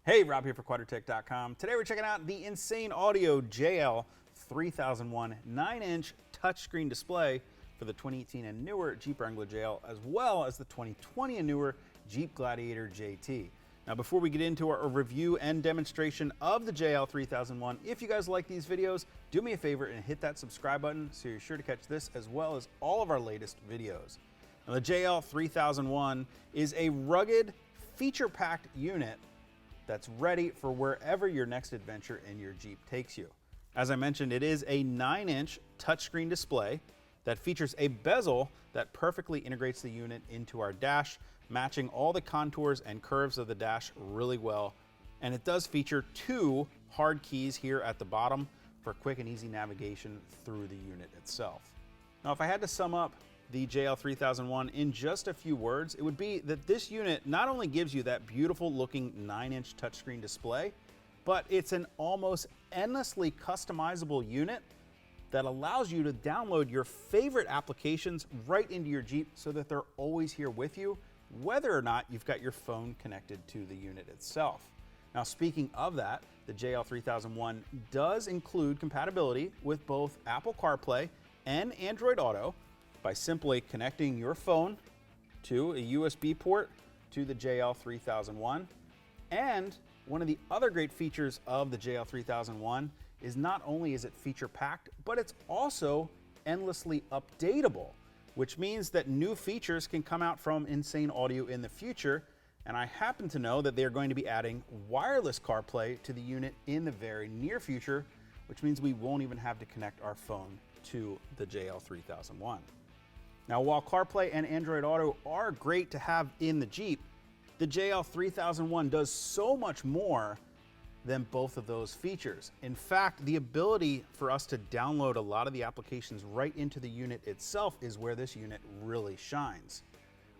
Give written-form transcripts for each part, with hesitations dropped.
Hey, Rob here for Quadratec.com. Today we're checking out the Insane Audio JL30019 9-inch touchscreen display for the 2018 and newer Jeep Wrangler JL, as well as the 2020 and newer Jeep Gladiator JT. Now, before we get into our review and demonstration of the JL3001, if you guys like these videos, do me a favor and hit that subscribe button so you're sure to catch this as well as all of our latest videos. Now, the JL3001 is a rugged, feature-packed unit that's ready for wherever your next adventure in your Jeep takes you. As I mentioned, it is a 9-inch touchscreen display that features a bezel that perfectly integrates the unit into our dash, matching all the contours and curves of the dash really well. And it does feature two hard keys here at the bottom for quick and easy navigation through the unit itself. Now, if I had to sum up the JL3001 in just a few words, it would be that this unit not only gives you that beautiful looking 9-inch touchscreen display, but it's an almost endlessly customizable unit that allows you to download your favorite applications right into your Jeep so that they're always here with you, whether or not you've got your phone connected to the unit itself. Now, speaking of that, the JL3001 does include compatibility with both Apple CarPlay and Android Auto by simply connecting your phone to a USB port to the JL3001. And one of the other great features of the JL3001 is not only is it feature packed, but it's also endlessly updatable, which means that new features can come out from Insane Audio in the future. And I happen to know that they're going to be adding wireless CarPlay to the unit in the very near future, which means we won't even have to connect our phone to the JL3001. Now, while CarPlay and Android Auto are great to have in the Jeep, the JL3001 does so much more than both of those features. In fact, the ability for us to download a lot of the applications right into the unit itself is where this unit really shines.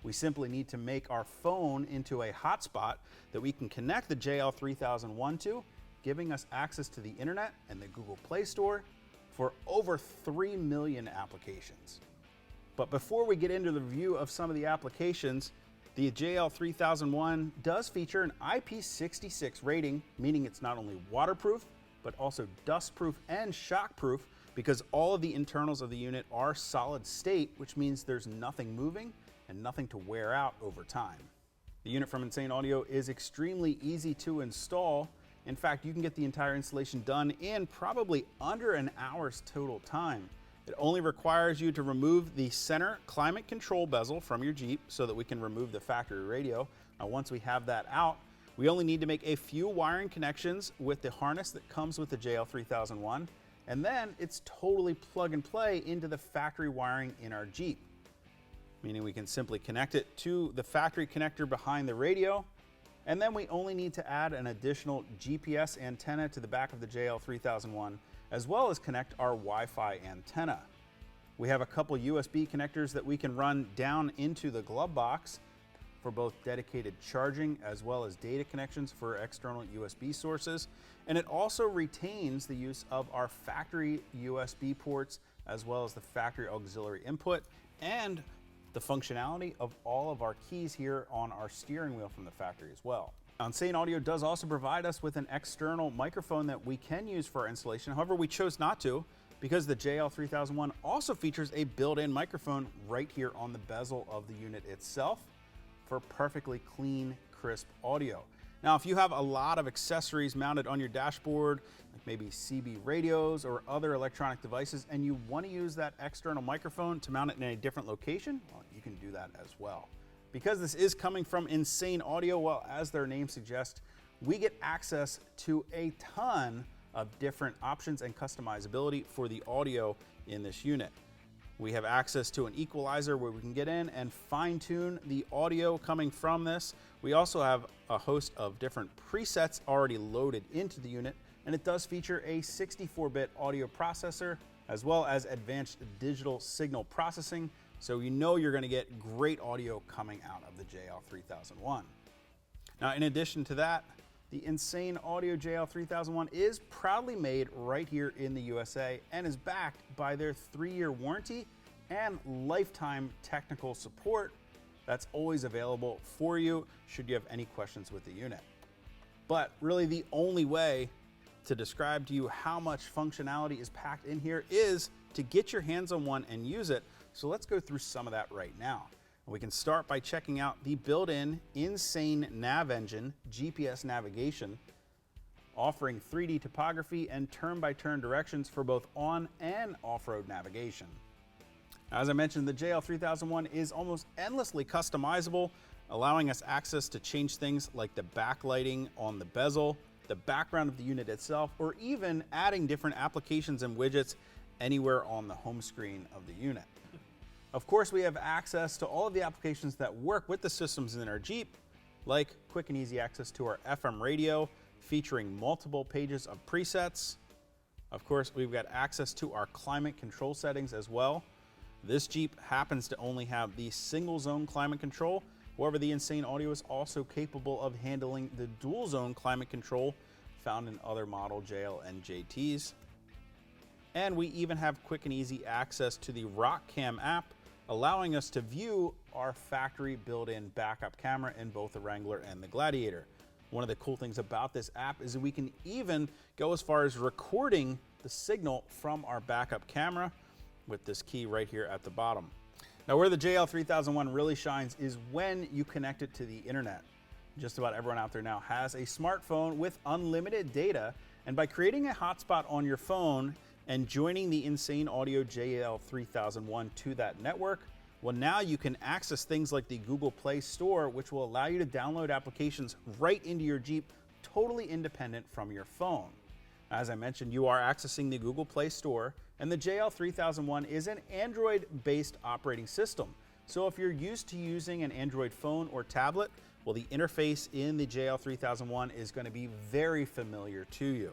We simply need to make our phone into a hotspot that we can connect the JL3001 to, giving us access to the internet and the Google Play Store for over 3 million applications. But before we get into the review of some of the applications, the JL3001 does feature an IP66 rating, meaning it's not only waterproof, but also dustproof and shockproof, because all of the internals of the unit are solid state, which means there's nothing moving and nothing to wear out over time. The unit from Insane Audio is extremely easy to install. In fact, you can get the entire installation done in probably under an hour's total time. It only requires you to remove the center climate control bezel from your Jeep so that we can remove the factory radio. Now, once we have that out, we only need to make a few wiring connections with the harness that comes with the JL3001, and then it's totally plug and play into the factory wiring in our Jeep, meaning we can simply connect it to the factory connector behind the radio, and then we only need to add an additional GPS antenna to the back of the JL3001, as well as connect our Wi-Fi antenna. We have a couple USB connectors that we can run down into the glove box for both dedicated charging as well as data connections for external USB sources. And it also retains the use of our factory USB ports as well as the factory auxiliary input and the functionality of all of our keys here on our steering wheel from the factory as well. Insane Audio does also provide us with an external microphone that we can use for our installation. However, we chose not to because the JL3001 also features a built-in microphone right here on the bezel of the unit itself for perfectly clean, crisp audio. Now, if you have a lot of accessories mounted on your dashboard, like maybe CB radios or other electronic devices, and you want to use that external microphone to mount it in a different location, well, you can do that as well. Because this is coming from Insane Audio, well, as their name suggests, we get access to a ton of different options and customizability for the audio in this unit. We have access to an equalizer where we can get in and fine-tune the audio coming from this. We also have a host of different presets already loaded into the unit, and it does feature a 64-bit audio processor as well as advanced digital signal processing, so you know you're going to get great audio coming out of the JL3001. Now, in addition to that, the Insane Audio JL3001 is proudly made right here in the USA and is backed by their 3-year warranty and lifetime technical support that's always available for you should you have any questions with the unit. But really the only way to describe to you how much functionality is packed in here is to get your hands on one and use it. So let's go through some of that right now. We can start by checking out the built-in Insane Nav Engine GPS navigation, offering 3D topography and turn-by-turn directions for both on and off-road navigation. As I mentioned, the JL3001 is almost endlessly customizable, allowing us access to change things like the backlighting on the bezel, the background of the unit itself, or even adding different applications and widgets anywhere on the home screen of the unit. Of course, we have access to all of the applications that work with the systems in our Jeep, like quick and easy access to our FM radio, featuring multiple pages of presets. Of course, we've got access to our climate control settings as well. This Jeep happens to only have the single zone climate control. However, the Insane Audio is also capable of handling the dual zone climate control found in other model JL and JTs. And we even have quick and easy access to the RockCam app, allowing us to view our factory built-in backup camera in both the Wrangler and the Gladiator. One of the cool things about this app is that we can even go as far as recording the signal from our backup camera with this key right here at the bottom. Now, where the JL3001 really shines is when you connect it to the internet. Just about everyone out there now has a smartphone with unlimited data, and by creating a hotspot on your phone and joining the Insane Audio JL3001 to that network, well, now you can access things like the Google Play Store, which will allow you to download applications right into your Jeep, totally independent from your phone. As I mentioned, you are accessing the Google Play Store, and the JL3001 is an Android-based operating system. So if you're used to using an Android phone or tablet, well, the interface in the JL3001 is going to be very familiar to you.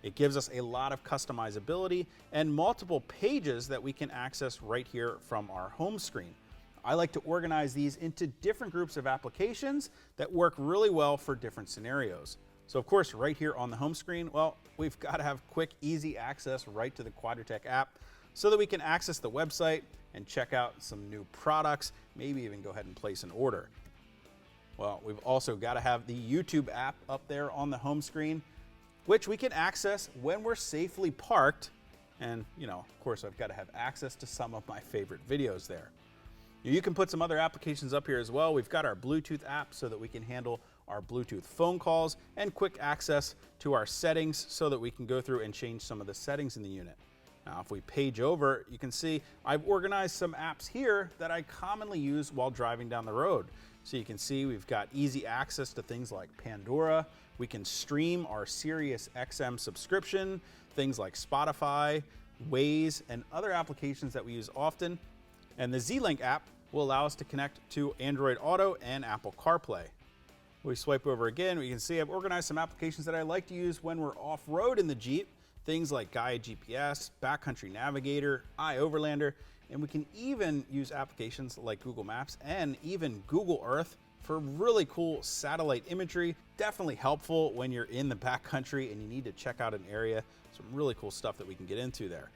It gives us a lot of customizability and multiple pages that we can access right here from our home screen. I like to organize these into different groups of applications that work really well for different scenarios. So of course, right here on the home screen, well, we've got to have quick, easy access right to the Quadratec app so that we can access the website and check out some new products, maybe even go ahead and place an order. Well, we've also got to have the YouTube app up there on the home screen, which we can access when we're safely parked. And, of course, I've got to have access to some of my favorite videos there. You can put some other applications up here as well. We've got our Bluetooth app so that we can handle our Bluetooth phone calls, and quick access to our settings so that we can go through and change some of the settings in the unit. Now, if we page over, you can see I've organized some apps here that I commonly use while driving down the road. So you can see we've got easy access to things like Pandora. We can stream our Sirius XM subscription, things like Spotify, Waze, and other applications that we use often. And the Z-Link app will allow us to connect to Android Auto and Apple CarPlay. We swipe over again, we can see I've organized some applications that I like to use when we're off-road in the Jeep, things like Gaia GPS, Backcountry Navigator, iOverlander, and we can even use applications like Google Maps and even Google Earth for really cool satellite imagery. Definitely helpful when you're in the backcountry and you need to check out an area. Some really cool stuff that we can get into there.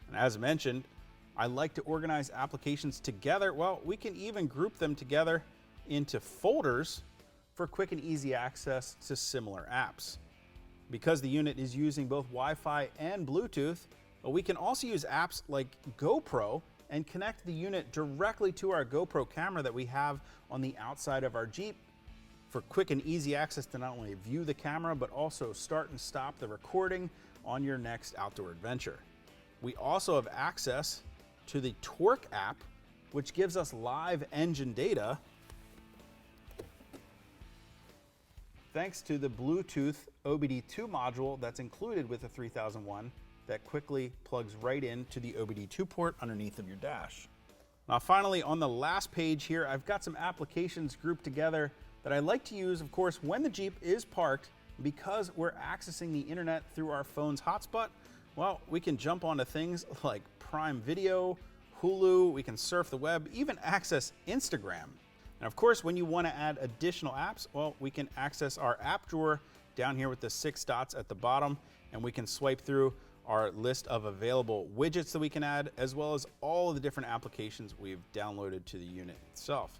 And as I mentioned, I like to organize applications together. Well, we can even group them together into folders for quick and easy access to similar apps. Because the unit is using both Wi-Fi and Bluetooth, we can also use apps like GoPro and connect the unit directly to our GoPro camera that we have on the outside of our Jeep for quick and easy access to not only view the camera, but also start and stop the recording on your next outdoor adventure. We also have access to the Torque app, which gives us live engine data thanks to the Bluetooth OBD2 module that's included with the 3001 that quickly plugs right into the OBD2 port underneath of your dash. Now finally, on the last page here, I've got some applications grouped together that I like to use, of course, when the Jeep is parked. Because we're accessing the internet through our phone's hotspot, well, we can jump onto things like Prime Video, Hulu, we can surf the web, even access Instagram. And of course, when you want to add additional apps, well, we can access our app drawer down here with the 6 dots at the bottom, and we can swipe through our list of available widgets that we can add, as well as all of the different applications we've downloaded to the unit itself.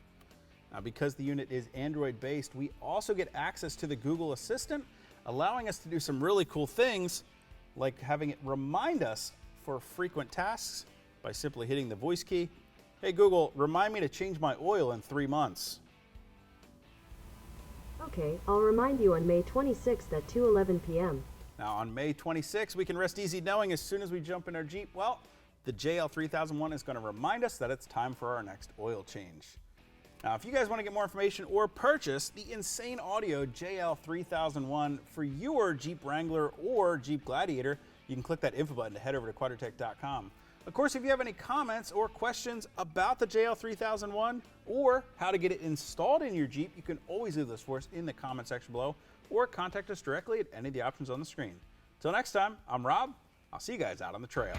Now, because the unit is Android based, we also get access to the Google Assistant, allowing us to do some really cool things like having it remind us for frequent tasks by simply hitting the voice key. Hey Google, remind me to change my oil in 3 months. Okay, I'll remind you on May 26th at 2:11 p.m. Now on May 26th, we can rest easy knowing as soon as we jump in our Jeep, well, the JL3001 is going to remind us that it's time for our next oil change. Now, if you guys want to get more information or purchase the Insane Audio JL3001 for your Jeep Wrangler or Jeep Gladiator, you can click that info button to head over to Quadratec.com. Of course, if you have any comments or questions about the JL3001 or how to get it installed in your Jeep, you can always leave those for us in the comment section below or contact us directly at any of the options on the screen. Till next time, I'm Rob. I'll see you guys out on the trail.